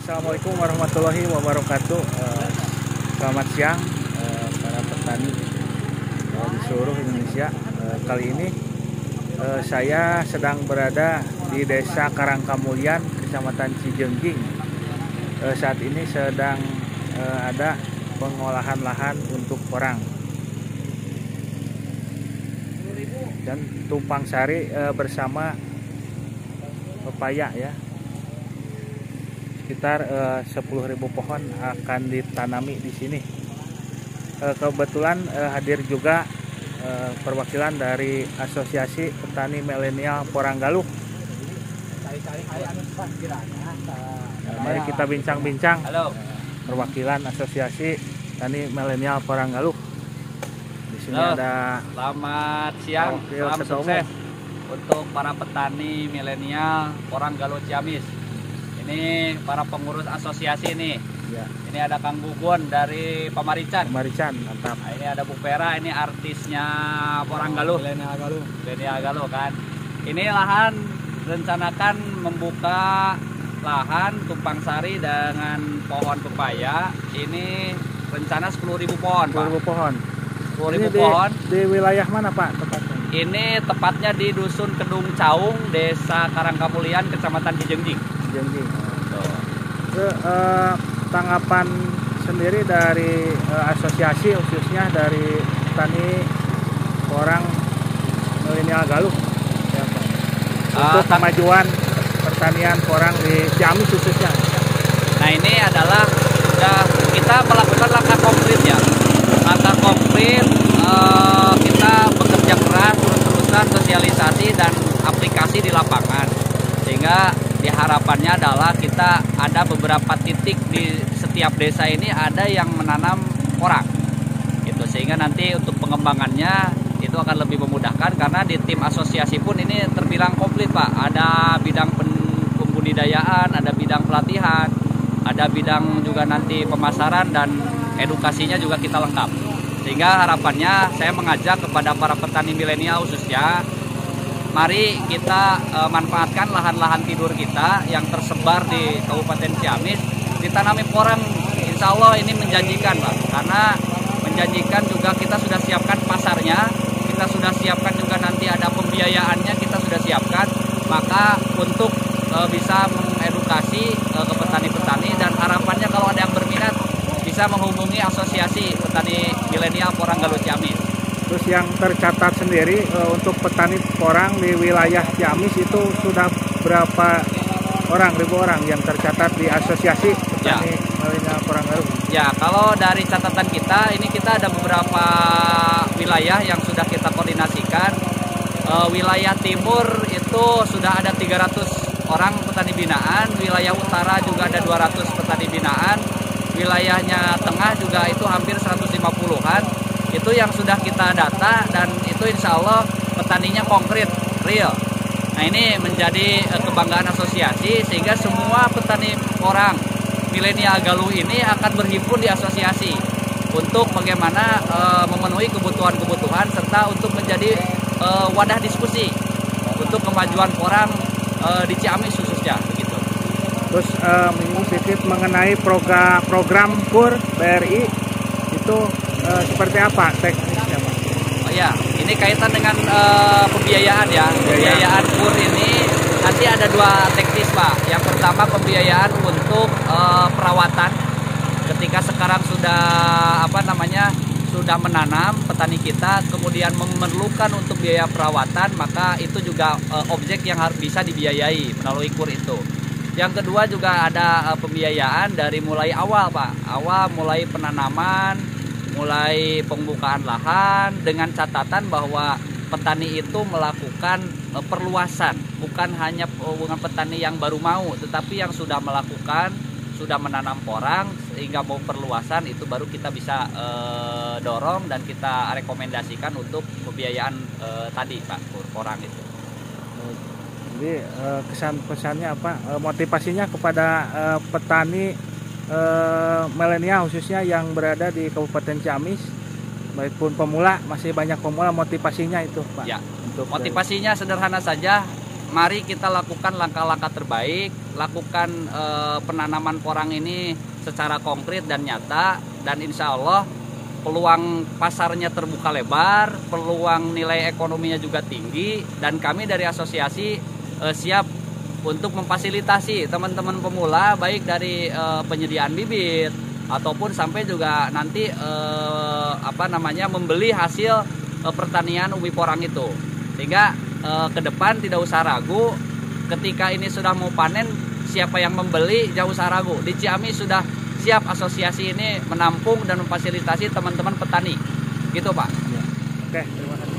Assalamualaikum warahmatullahi wabarakatuh. Selamat siang para petani di seluruh Indonesia. Kali ini saya sedang berada di Desa Karangkamulyan, Kecamatan Cijengjing. Saat ini sedang ada pengolahan lahan untuk porang dan tumpang sari bersama pepaya ya. Sekitar 10.000 pohon akan ditanami di sini. Kebetulan hadir juga perwakilan dari Asosiasi Petani Milenial Poranggaluh. Mari kita bincang-bincang. Perwakilan Asosiasi Petani Milenial Poranggaluh. Di sini ada selamat siang, salam sukses untuk para petani milenial Poranggaluh Ciamis. Ini para pengurus asosiasi nih. Ya. Ini ada Kang Gugun dari Pamarican. Pamarican, mantap. Nah, ini ada Bu Vera, ini artisnya Poranggaluh. Milenial Galuh kan. Ini lahan rencanakan membuka lahan tumpang sari dengan pohon pepaya. Ini rencana 10.000 pohon, Pak. 10.000 pohon. 10.000 pohon. Di wilayah mana, Pak, tepatnya? Ini tepatnya di Dusun Kedung Caung, Desa Karangkamulyan, Kecamatan Cijengjing. Tanggapan sendiri dari asosiasi, khususnya dari petani porang milenial Galuh ya, Pak. Untuk kemajuan pertanian porang di Ciamis khususnya. Nah, ini adalah kita melakukan langkah konkret ya, langkah konkret. Kita bekerja keras terus-terusan sosialisasi dan aplikasi di lapangan, sehingga harapannya adalah kita ada beberapa titik di setiap desa ini ada yang menanam porang gitu, sehingga nanti untuk pengembangannya itu akan lebih memudahkan karena di tim asosiasi pun ini terbilang komplit, Pak. Ada bidang pembudidayaan, ada bidang pelatihan, ada bidang juga nanti pemasaran dan edukasinya juga kita lengkap, sehingga harapannya saya mengajak kepada para petani milenial khususnya, mari kita manfaatkan lahan-lahan tidur kita yang tersebar di Kabupaten Ciamis, ditanami porang. Insya Allah ini menjanjikan, Pak, karena menjanjikan juga kita sudah siapkan pasarnya, kita sudah siapkan juga nanti ada pembiayaannya, kita sudah siapkan. Maka untuk bisa mengedukasi ke petani-petani, dan harapannya kalau ada yang berminat bisa menghubungi Asosiasi Petani Milenial Poranggaluh Ciamis. Terus yang tercatat sendiri untuk petani porang di wilayah Ciamis itu sudah berapa orang, ribu orang yang tercatat di Asosiasi Petani Milenial Poranggaluh? Ya, kalau dari catatan kita, ini kita ada beberapa wilayah yang sudah kita koordinasikan. Wilayah timur itu sudah ada 300 orang petani binaan, wilayah utara juga ada 200 petani binaan, wilayahnya tengah juga itu hampir 150-an. Itu yang sudah kita data, dan itu insya Allah petaninya konkret, real. Nah, ini menjadi kebanggaan asosiasi, sehingga semua petani porang milenial Galuh ini akan berhimpun di asosiasi untuk bagaimana memenuhi kebutuhan-kebutuhan serta untuk menjadi wadah diskusi untuk kemajuan porang di Ciamis khususnya begitu. Terus menyinggung sedikit mengenai program KUR BRI itu seperti apa teknisnya, Pak? Oh ya, ini kaitan dengan pembiayaan ya. Pembiayaan KUR ini nanti ada dua teknis, Pak. Yang pertama pembiayaan untuk perawatan. Ketika sekarang sudah sudah menanam petani kita, kemudian memerlukan untuk biaya perawatan, maka itu juga objek yang harus bisa dibiayai melalui KUR itu. Yang kedua juga ada pembiayaan dari mulai awal, Pak. Awal mulai penanaman, mulai pembukaan lahan, dengan catatan bahwa petani itu melakukan perluasan, bukan hanya petani yang baru mau, tetapi yang sudah melakukan, sudah menanam porang sehingga mau perluasan, itu baru kita bisa dorong dan kita rekomendasikan untuk pembiayaan tadi, Pak, porang itu. Jadi kesan-pesannya apa? Motivasinya kepada petani milenial khususnya yang berada di Kabupaten Ciamis, baik pun pemula, masih banyak pemula, motivasinya itu, Pak. Ya, untuk motivasinya sederhana saja, mari kita lakukan langkah-langkah terbaik, lakukan penanaman porang ini secara konkret dan nyata, dan insya Allah peluang pasarnya terbuka lebar, peluang nilai ekonominya juga tinggi, dan kami dari asosiasi siap untuk memfasilitasi teman-teman pemula baik dari penyediaan bibit ataupun sampai juga nanti membeli hasil pertanian umbi porang itu, sehingga ke depan tidak usah ragu ketika ini sudah mau panen, siapa yang membeli jangan usah ragu. Di Ciamis sudah siap asosiasi ini menampung dan memfasilitasi teman-teman petani, gitu Pak. Ya. Oke, terima kasih.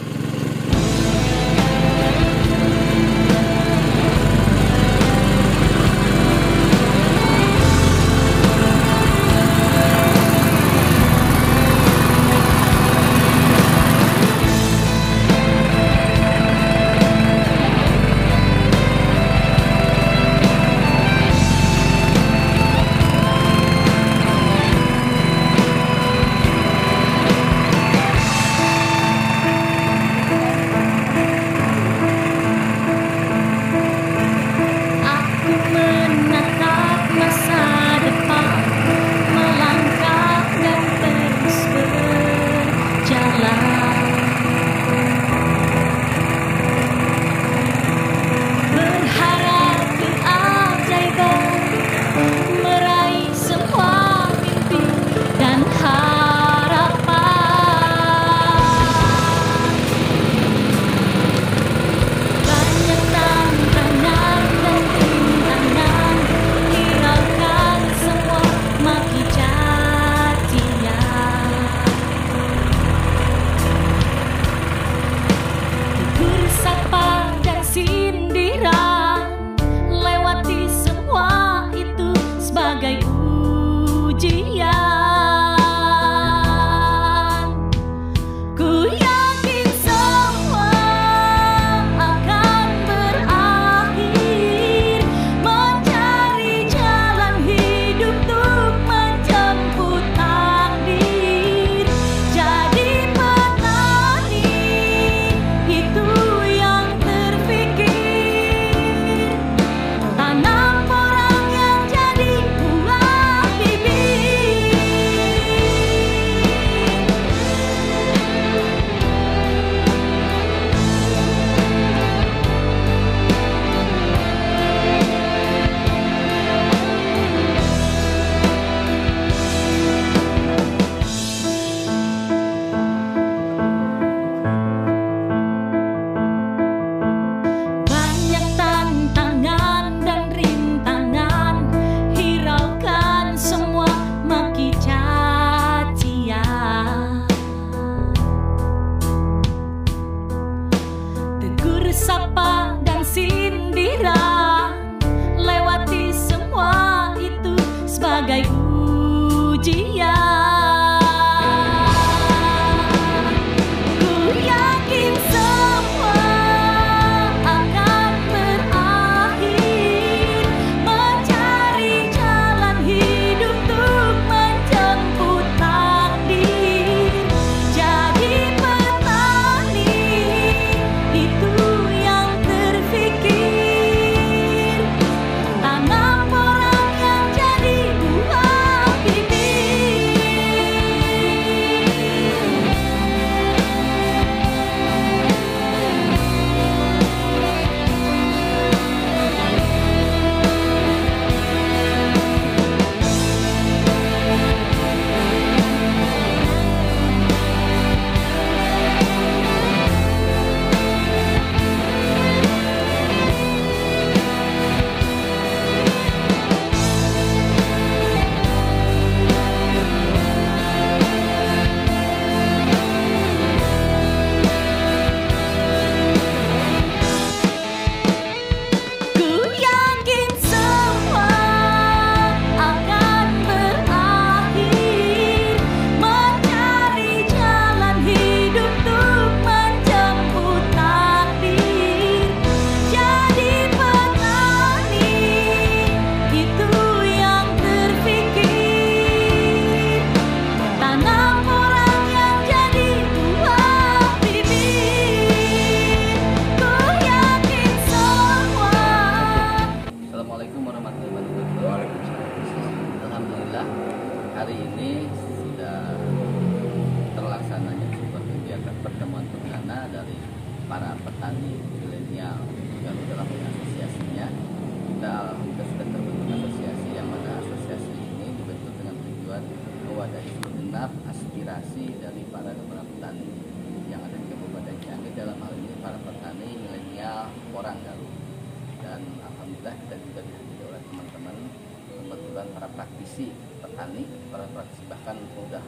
praktisi petani, para praktisi bahkan udah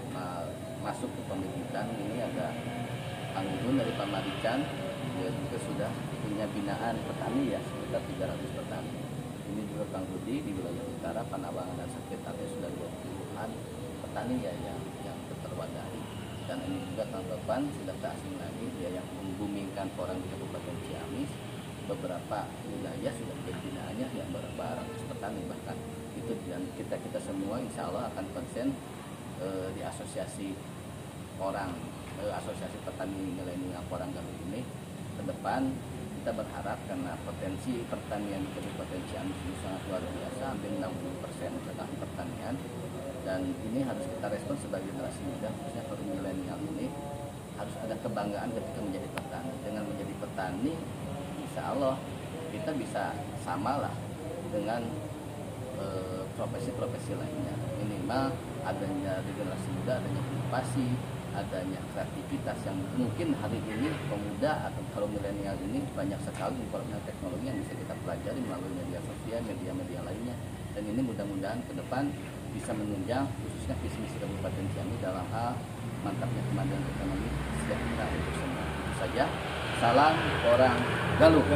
masuk ke pendidikan. Ini ada Kang Gun dari Pamarican, dia juga sudah punya binaan petani ya, sekitar 300 petani. Ini juga Kang Budi di wilayah utara, Panawangan dan sekitarnya sudah 20-an petani ya yang terwadahi. Dan ini juga Kang Topan sudah tak asing lagi, dia yang membumingkan porang di Kabupaten Ciamis. Beberapa wilayah sudah jadi binaannya yang beberapa ratus petani bahkan itu, dan kita semua insya Allah akan konsen di asosiasi asosiasi petani milenial Porang Galuh ini ke depan. Kita berharap karena potensi pertanian di Kabupaten Ciamis ini sangat luar biasa, hampir 60% tentang pertanian, dan ini harus kita respon sebagai generasi muda, khususnya kaum milenial ini harus ada kebanggaan ketika menjadi petani. Dengan menjadi petani, insya Allah kita bisa samalah dengan profesi-profesi lainnya. Minimal adanya generasi muda, adanya inovasi, adanya kreativitas yang mungkin hari ini pemuda atau kaum milenial ini banyak sekali informasi teknologi yang bisa kita pelajari melalui media sosial, media-media lainnya. Dan ini mudah-mudahan ke depan bisa menunjang khususnya visi misi Kabupaten Ciamis dalam hal mantapnya kemajuan ekonomi sejahtera untuk semua. Itu saja. Salam Porang Galuh.